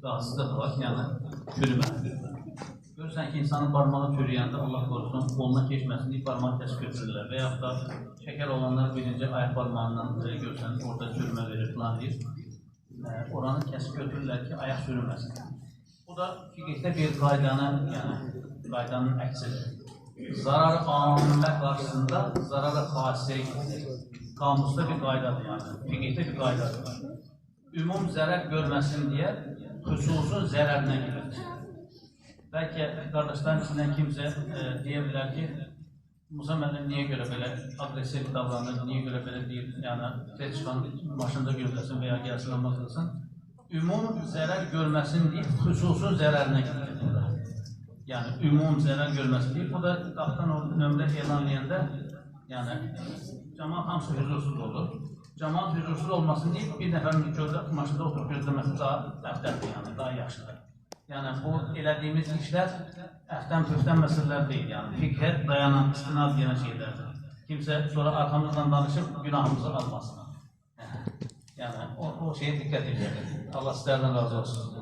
rahatsızlıq var, yəni çürümə. Görürsən ki, insanın barmağı çürüyəndə Allah korusun, qoluna keçməsini barmaq kəsib götürürlər və yaxud da şəkər olanlar birinci ayaq barmağından görürsən, orada çürümə verir falan deyir. Oranı kəsib götürürlər ki, ayaq çürüməsin. Bu da fiqhdə bir qaydanın, yəni qaydanın əksidir. Zararı amillə qarşısında zararı xasiyə gedir. Qamusda bir qaydadır, yəni fiqhdə bir qaydadır. Ümum zərər görməsin deyə xüsusun zərərinə gedir. Bəlkə qardaşların içindən kimsə deyə bilər ki, Musa müəllim niyə görə belə agresiv davranır, niyə görə belə deyir, yəni tez çıxan maşında gözləsin və ya gəlsin namaz qılsın. Ümum zərər görməsin deyib, xüsusun zərərinə gedir. Yəni, ümum zərər görməsin deyib. Bu da taxtdan o nömrə elan edəndə, yəni, cəmaat hamısı hüzursuz olur. Cəmaat hüzursuz olmasın deyib, bir nəfərin maşında oturub gözləməsi daha əfdəldir, yəni, daha yaxşıdır. Yəni, bu elədiyimiz işlər əfdən-püfdən məsələlər deyil, yəni, fiqhə dayanan, istinad deyən şeylərdir. Kimsə sonra arxamızdan danışıb, günahımızı almasın. Yəni, o şeyə diqqət edir. Allah sizlərdən razı olsun.